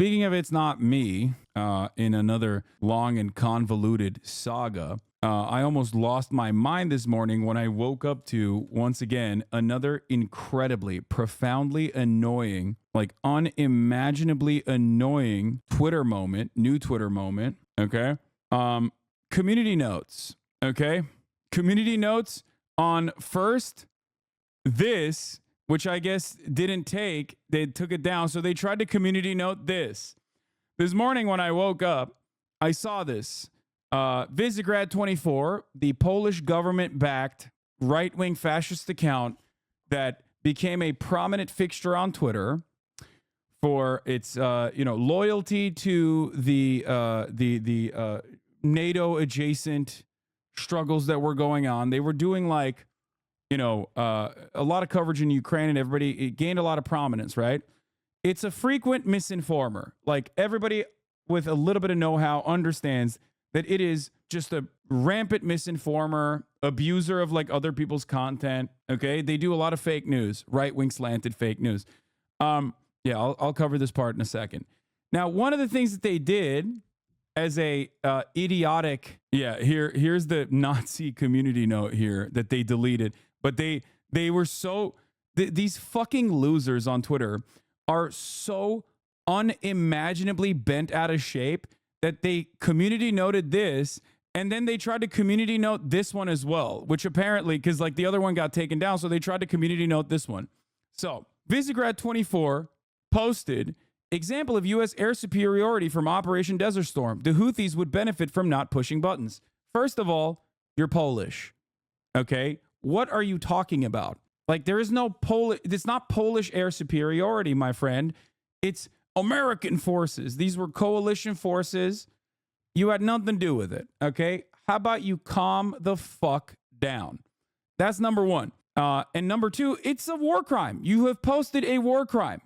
speaking of it's not me, in another long and convoluted saga, I almost lost my mind this morning when I woke up to, once again, another incredibly, profoundly annoying, like unimaginably annoying Twitter moment, new Twitter moment, okay? Community notes, okay? Community notes on first this, which I guess didn't take, they took it down, so they tried to community note this. This morning when I woke up, I saw this. Visegrad24, the Polish government-backed right-wing fascist account that became a prominent fixture on Twitter for its loyalty to the NATO adjacent struggles that were going on. They were doing a lot of coverage in Ukraine, and it gained a lot of prominence, right? It's a frequent misinformer. Like, everybody with a little bit of know-how understands that it is just a rampant misinformer, abuser of like other people's content. Okay, they do a lot of fake news, right-wing slanted fake news. I'll cover this part in a second. Now, one of the things that they did as a idiotic, here's the Nazi community note here that they deleted, but they were so these fucking losers on Twitter are so unimaginably bent out of shape that they community noted this, and then they tried to community note this one as well, which apparently, because like the other one got taken down, so they tried to community note this one. So Visegrad24 posted, example of U.S. air superiority from Operation Desert Storm. The Houthis would benefit from not pushing buttons. First of all, you're Polish. Okay? What are you talking about? Like, there is no it's not Polish air superiority, my friend. It's American forces. These were coalition forces. You had nothing to do with it. Okay? How about you calm the fuck down? That's number one. And number two, it's a war crime. You have posted a war crime.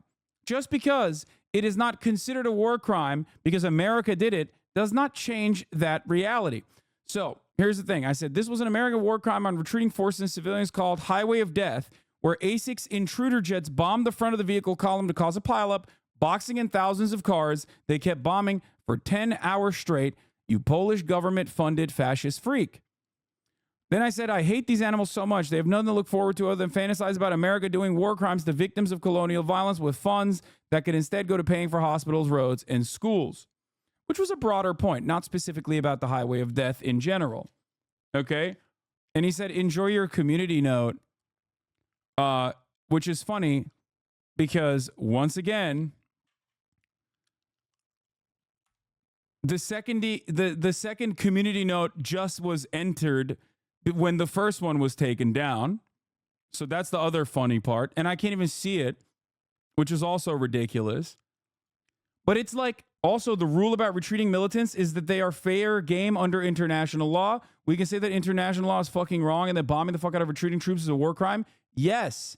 Just because it is not considered a war crime because America did it does not change that reality. So here's the thing. I said this was an American war crime on retreating forces and civilians called Highway of Death, where A6 intruder jets bombed the front of the vehicle column to cause a pileup, boxing in thousands of cars. They kept bombing for 10 hours straight. You Polish government-funded fascist freak. Then I said, I hate these animals so much. They have nothing to look forward to other than fantasize about America doing war crimes to victims of colonial violence with funds that could instead go to paying for hospitals, roads, and schools. Which was a broader point, not specifically about the Highway of Death in general. Okay? And he said, enjoy your community note, which is funny because, once again, the second community note just was entered when the first one was taken down. So that's the other funny part. And I can't even see it, which is also ridiculous. But it's like, also the rule about retreating militants is that they are fair game under international law. We can say that international law is fucking wrong and that bombing the fuck out of retreating troops is a war crime. Yes.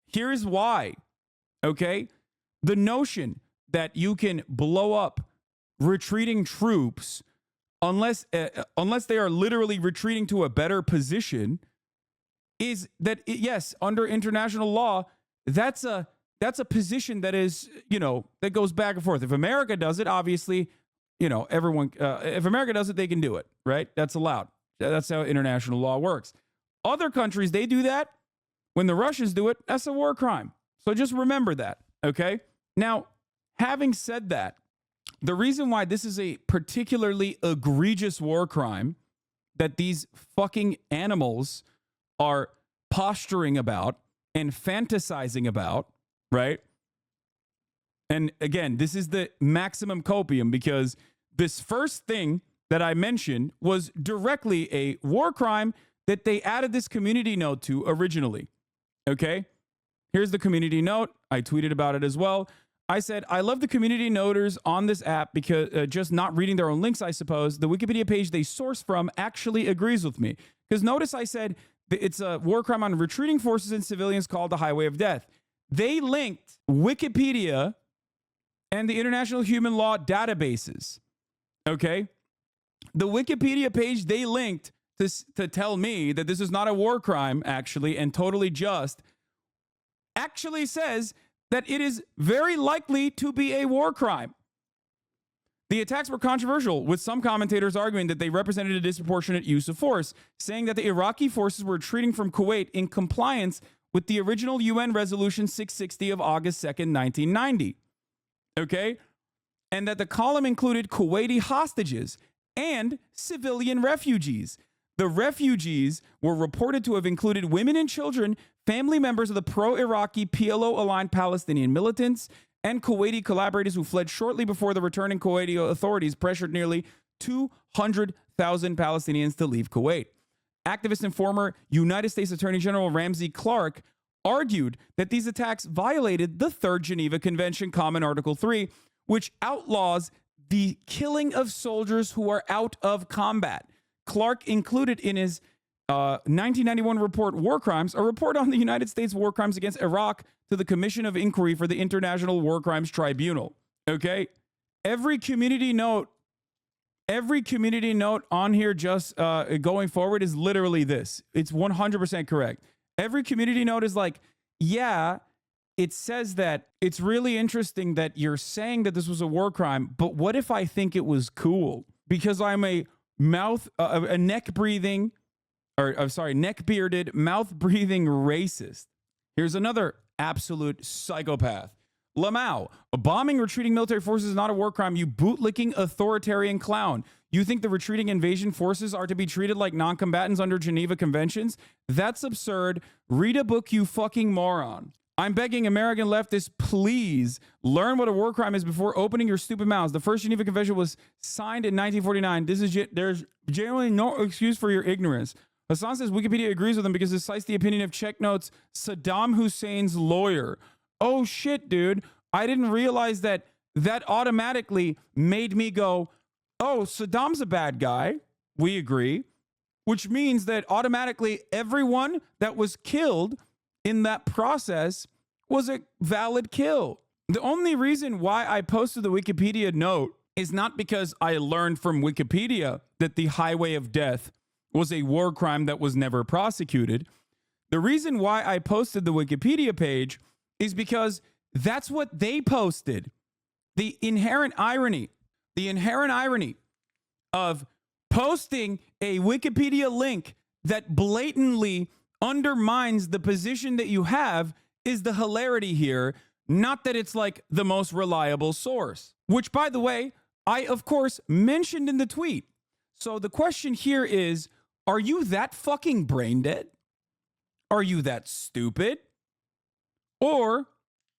Here's why. Okay? The notion that you can blow up retreating troops unless they are literally retreating to a better position is that, yes, under international law, that's a position that is, that goes back and forth. If America does it, obviously, everyone, if America does it, they can do it, right? That's allowed. That's how international law works. Other countries, they do that. When the Russians do it, that's a war crime. So just remember that, okay? Now, having said that, the reason why this is a particularly egregious war crime that these fucking animals are posturing about and fantasizing about, right? And again, this is the maximum copium because this first thing that I mentioned was directly a war crime that they added this community note to originally. Okay? Here's the community note. I tweeted about it as well. I said, I love the community noters on this app because just not reading their own links, I suppose. The Wikipedia page they source from actually agrees with me. Because notice I said it's a war crime on retreating forces and civilians called the Highway of Death. They linked Wikipedia and the international human law databases. Okay? The Wikipedia page they linked to tell me that this is not a war crime, actually, and totally just, actually says that it is very likely to be a war crime. The attacks were controversial, with some commentators arguing that they represented a disproportionate use of force, saying that the Iraqi forces were retreating from Kuwait in compliance with the original UN Resolution 660 of August 2nd, 1990. Okay? And that the column included Kuwaiti hostages and civilian refugees. The refugees were reported to have included women and children, family members of the pro-Iraqi PLO-aligned Palestinian militants, and Kuwaiti collaborators who fled shortly before the returning Kuwaiti authorities pressured nearly 200,000 Palestinians to leave Kuwait. Activist and former United States Attorney General Ramsey Clark argued that these attacks violated the Third Geneva Convention, Common Article 3, which outlaws the killing of soldiers who are out of combat. Clark included in his 1991 report, War Crimes, a report on the United States war crimes against Iraq to the Commission of Inquiry for the International War Crimes Tribunal. Okay? Every community note on here just going forward is literally this. It's 100% correct. Every community note is like, yeah, it says that it's really interesting that you're saying that this was a war crime, but what if I think it was cool? Because I'm a neck-bearded, mouth-breathing racist. Here's another absolute psychopath. Lamau, bombing retreating military forces is not a war crime, you bootlicking authoritarian clown. You think the retreating invasion forces are to be treated like non-combatants under Geneva Conventions? That's absurd. Read a book, you fucking moron. I'm begging American leftists, please learn what a war crime is before opening your stupid mouths. The first Geneva Convention was signed in 1949. There's generally no excuse for your ignorance. Hasan says Wikipedia agrees with him because it cites the opinion of Check Notes Saddam Hussein's lawyer. Oh shit, dude. I didn't realize that automatically made me go, oh, Saddam's a bad guy. We agree. Which means that automatically everyone that was killed in that process was a valid kill. The only reason why I posted the Wikipedia note is not because I learned from Wikipedia that the highway of death was a war crime that was never prosecuted. The reason why I posted the Wikipedia page is because that's what they posted. The inherent irony of posting a Wikipedia link that blatantly undermines the position that you have is the hilarity here, not that it's like the most reliable source, which, by the way, I, of course, mentioned in the tweet. So the question here is, are you that fucking brain dead? Are you that stupid? Or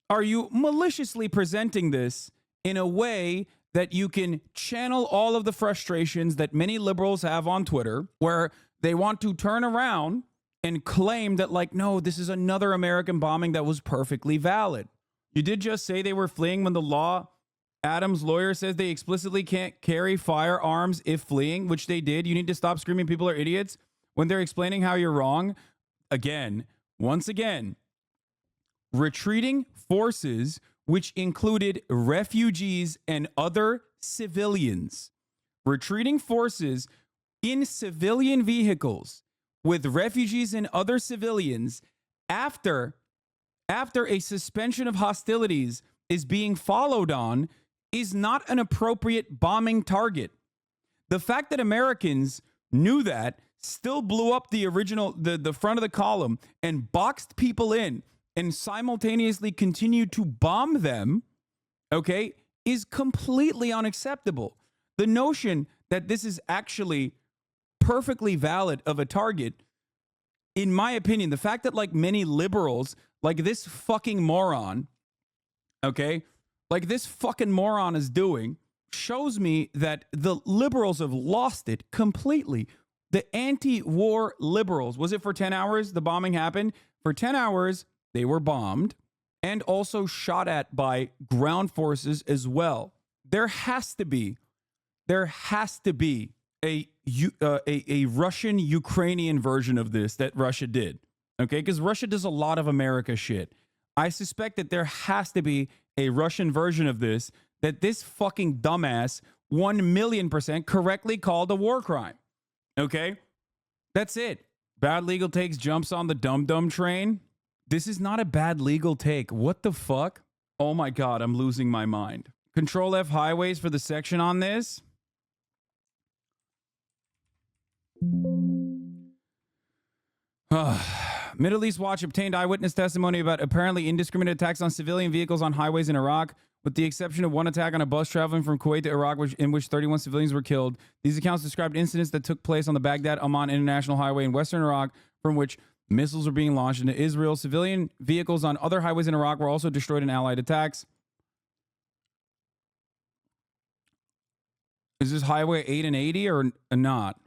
are you maliciously presenting this in a way that you can channel all of the frustrations that many liberals have on Twitter, where they want to turn around and claim that, like, no, this is another American bombing that was perfectly valid. You did just say they were fleeing when the law, Adams' lawyer says they explicitly can't carry firearms if fleeing, which they did. You need to stop screaming people are idiots when they're explaining how you're wrong. Once again, retreating forces, which included refugees and other civilians, retreating forces in civilian vehicles with refugees and other civilians after a suspension of hostilities is being followed on is not an appropriate bombing target. The fact that Americans knew that, still blew up the front of the column and boxed people in and simultaneously continued to bomb them, okay, is completely unacceptable. The notion that this is actually perfectly valid of a target, in my opinion, the fact that, like, many liberals, like this fucking moron, okay, like this fucking moron is doing, shows me that the liberals have lost it completely. The anti-war liberals, was it for 10 hours the bombing happened? For 10 hours, they were bombed and also shot at by ground forces as well. There has to be a Russian-Ukrainian version of this that Russia did, okay? Because Russia does a lot of America shit. I suspect that there has to be a Russian version of this that this fucking dumbass 1,000,000% correctly called a war crime, okay? That's it. Bad legal takes jumps on the dumb train. This is not a bad legal take. What the fuck? Oh my God, I'm losing my mind. Control F highways for the section on this. Middle East Watch obtained eyewitness testimony about apparently indiscriminate attacks on civilian vehicles on highways in Iraq, with the exception of one attack on a bus traveling from Kuwait to Iraq, in which 31 civilians were killed. These accounts described incidents that took place on the Baghdad-Amman International Highway in western Iraq, from which missiles were being launched into Israel. Civilian vehicles on other highways in Iraq were also destroyed in Allied attacks. Is this Highway 8 and 80 or not?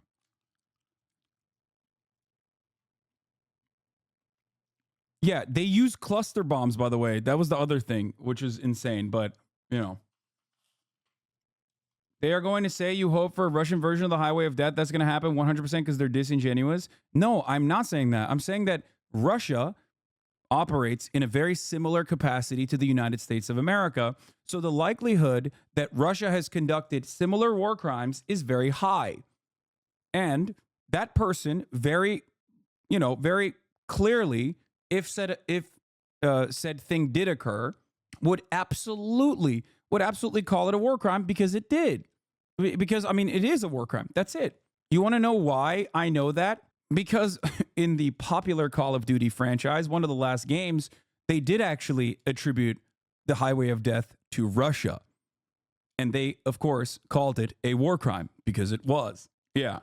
Yeah, they use cluster bombs, by the way. That was the other thing, which is insane. But, you know. They are going to say you hope for a Russian version of the Highway of Death. That's going to happen 100% because they're disingenuous. No, I'm not saying that. I'm saying that Russia operates in a very similar capacity to the United States of America. So the likelihood that Russia has conducted similar war crimes is very high. And that person very clearly, if said thing did occur, would absolutely call it a war crime because it did. Because, I mean, it is a war crime. That's it. You want to know why I know that? Because in the popular Call of Duty franchise, one of the last games, they did actually attribute the Highway of Death to Russia. And they, of course, called it a war crime because it was. Yeah.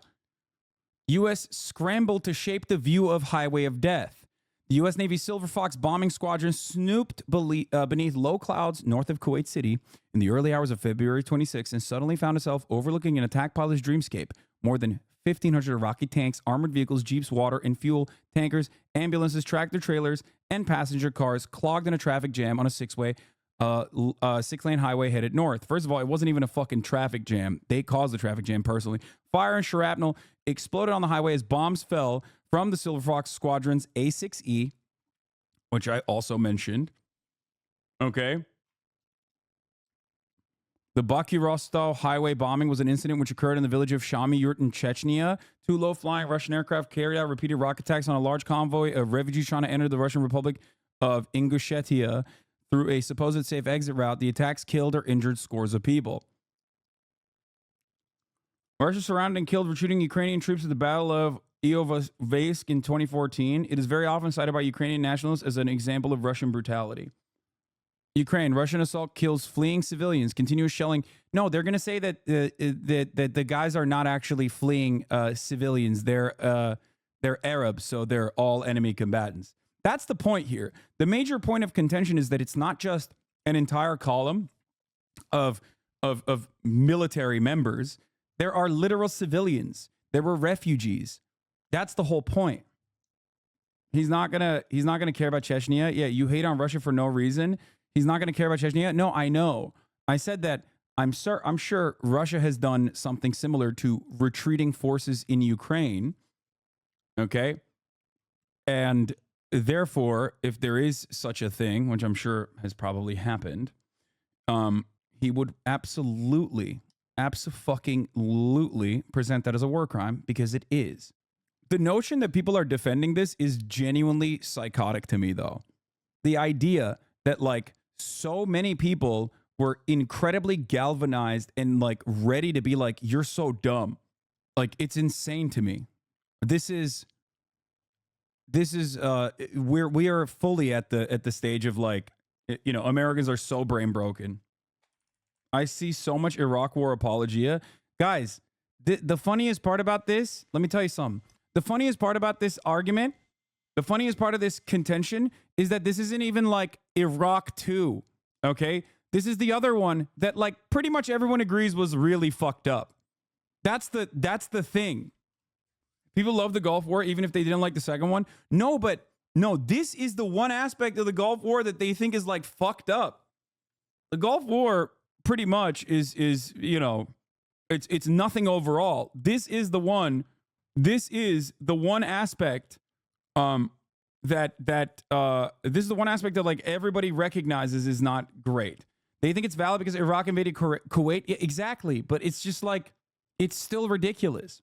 U.S. scrambled to shape the view of Highway of Death. The U.S. Navy Silver Fox bombing squadron snooped beneath low clouds north of Kuwait City in the early hours of February 26 and suddenly found itself overlooking an attack pilot's dreamscape. More than 1,500 Iraqi tanks, armored vehicles, jeeps, water and fuel tankers, ambulances, tractor trailers, and passenger cars clogged in a traffic jam on a six-lane highway headed north. First of all, it wasn't even a fucking traffic jam. They caused the traffic jam personally. Fire and shrapnel exploded on the highway as bombs fell from the Silver Fox Squadron's A6E, which I also mentioned. Okay. The Baku-Rostov highway bombing was an incident which occurred in the village of Shami Yurt in Chechnya. Two low-flying Russian aircraft carried out repeated rocket attacks on a large convoy of refugees trying to enter the Russian Republic of Ingushetia through a supposed safe exit route. The attacks killed or injured scores of people. Russia surrounded and killed retreating Ukrainian troops at the Battle of Iovaisk in 2014. It is very often cited by Ukrainian nationalists as an example of Russian brutality. Ukraine, Russian assault kills fleeing civilians. Continuous shelling. No, they're going to say that the guys are not actually fleeing civilians. They're Arabs, so they're all enemy combatants. That's the point here. The major point of contention is that it's not just an entire column of military members. There are literal civilians. There were refugees. That's the whole point. He's not gonna care about Chechnya. Yeah, you hate on Russia for no reason. He's not gonna care about Chechnya. No, I know. I said that I'm sure Russia has done something similar to retreating forces in Ukraine. Okay. And therefore, if there is such a thing, which I'm sure has probably happened, he would absolutely present that as a war crime because it is. The notion that people are defending this is genuinely psychotic to me, though. The idea that like so many people were incredibly galvanized and like ready to be like, you're so dumb. Like, it's insane to me. We are fully at the stage of like, you know, Americans are so brain broken. I see so much Iraq war apologia. Guys, the funniest part about this, let me tell you something. The funniest part about this argument, the funniest part of this contention is that this isn't even like Iraq 2, okay? This is the other one that like pretty much everyone agrees was really fucked up. That's the thing. People love the Gulf War even if they didn't like the second one. No, this is the one aspect of the Gulf War that they think is like fucked up. The Gulf War pretty much is you know, it's nothing overall. This is the one aspect this is the one aspect that like everybody recognizes is not great. They think it's valid because Iraq invaded Kuwait. Yeah, exactly, but it's just like it's still ridiculous.